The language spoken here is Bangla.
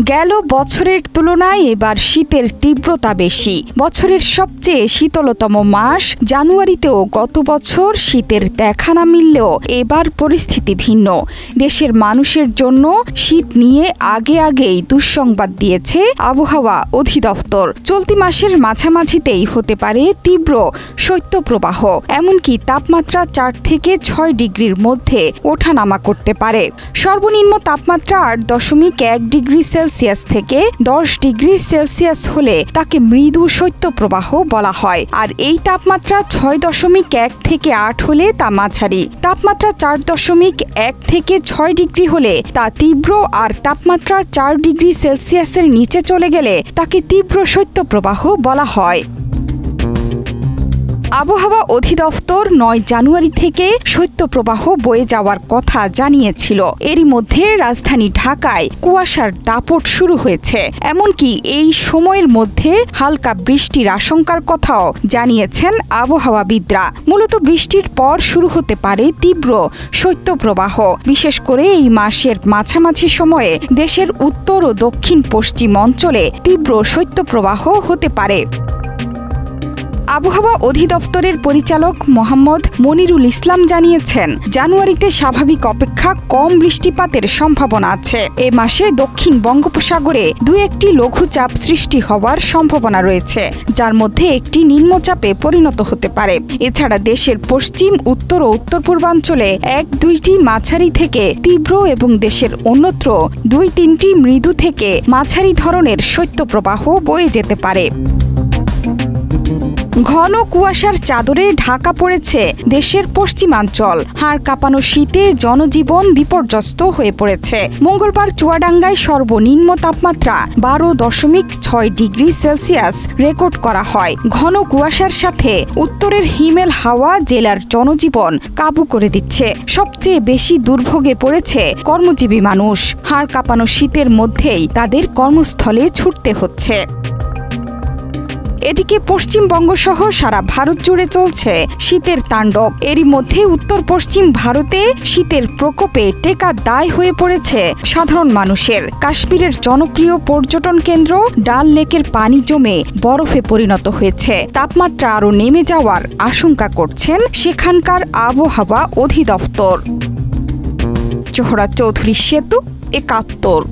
গেল বছরের তুলনায় এবার শীতের তীব্রতা বেশি। বছরের সবচেয়ে শীতলতম মাস জানুয়ারিতেও গত বছর শীতের দেখা না মিললেও এবার পরিস্থিতি ভিন্ন। দেশের মানুষের জন্য শীত নিয়ে আগেই দুঃসংবাদ দিয়েছে আবহাওয়া অধিদপ্তর। চলতি মাসের মাঝামাঝিতেই হতে পারে তীব্র শৈত্যপ্রবাহ, এমনকি তাপমাত্রা 4 থেকে 6 ডিগ্রির মধ্যে ওঠানামা করতে পারে। সর্বনিম্ন তাপমাত্রা 8.1 ডিগ্রি সেলসিয়াস থেকে 10 ডিগ্রি সেলসিয়াস হলে তাকে মৃদু শৈত্যপ্রবাহ বলা হয়, আর এই তাপমাত্রা 6.1 থেকে 8 হলে তা মাঝারি। তাপমাত্রা 4.1 থেকে 6 ডিগ্রি হলে তা তীব্র, আর তাপমাত্রা 4 ডিগ্রি সেলসিয়াসের নিচে চলে গেলে তাকে তীব্র শৈত্যপ্রবাহ বলা হয়। আবহাওয়া অধিদপ্তর 9 জানুয়ারি থেকে শৈত্যপ্রবাহ বয়ে যাওয়ার কথা জানিয়েছিল। এরই মধ্যে রাজধানী ঢাকায় কুয়াশার দাপট শুরু হয়েছে, এমনকি এই সময়ের মধ্যে হালকা বৃষ্টির আশঙ্কার কথাও জানিয়েছেন আবহাওয়াবিদরা। মূলত বৃষ্টির পর শুরু হতে পারে তীব্র শৈত্যপ্রবাহ। বিশেষ করে এই মাসের মাঝামাঝি সময়ে দেশের উত্তর ও দক্ষিণ পশ্চিম অঞ্চলে তীব্র শৈত্যপ্রবাহ হতে পারে। আবহাওয়া অধিদপ্তরের পরিচালক মোহাম্মদ মনিরুল ইসলাম জানিয়েছেন, জানুয়ারিতে স্বাভাবিক অপেক্ষা কম বৃষ্টিপাতের সম্ভাবনা আছে। এ মাসে দক্ষিণ বঙ্গোপসাগরে 2-1টি লঘুচাপ সৃষ্টি হওয়ার সম্ভাবনা রয়েছে, যার মধ্যে একটি নিম্নচাপে পরিণত হতে পারে। এছাড়া দেশের পশ্চিম, উত্তর ও উত্তর পূর্বাঞ্চলে 1-2টি মাঝারি থেকে তীব্র এবং দেশের অন্যত্র 2-3টি মৃদু থেকে মাঝারি ধরনের শৈত্যপ্রবাহ বয়ে যেতে পারে। ঘন কুয়াশার চাদরে ঢাকা পড়েছে দেশের পশ্চিমাঞ্চল। হাড় কাঁপানো শীতে জনজীবন বিপর্যস্ত হয়ে পড়েছে। মঙ্গলবার চুয়াডাঙ্গায় সর্বনিম্ন তাপমাত্রা 12.6 ডিগ্রি সেলসিয়াস রেকর্ড করা হয়। ঘন কুয়াশার সাথে উত্তরের হিমেল হাওয়া জেলার জনজীবন কাবু করে দিচ্ছে। সবচেয়ে বেশি দুর্ভোগে পড়েছে কর্মজীবী মানুষ। হাড় কাঁপানো শীতের মধ্যেই তাদের কর্মস্থলে ছুটতে হচ্ছে। এদিকে পশ্চিমবঙ্গ সহ সারা ভারত জুড়ে চলছে শীতের তাণ্ডব। এরই মধ্যে উত্তর পশ্চিম ভারতে শীতের প্রকোপে টেকা দায় হয়ে পড়েছে সাধারণ মানুষের। কাশ্মীরের জনপ্রিয় পর্যটন কেন্দ্র ডাল লেকের পানি জমে বরফে পরিণত হয়েছে। তাপমাত্রা আরও নেমে যাওয়ার আশঙ্কা করছেন সেখানকার আবহাওয়া অধিদপ্তর। জোহরা চৌধুরী সেতু, 71।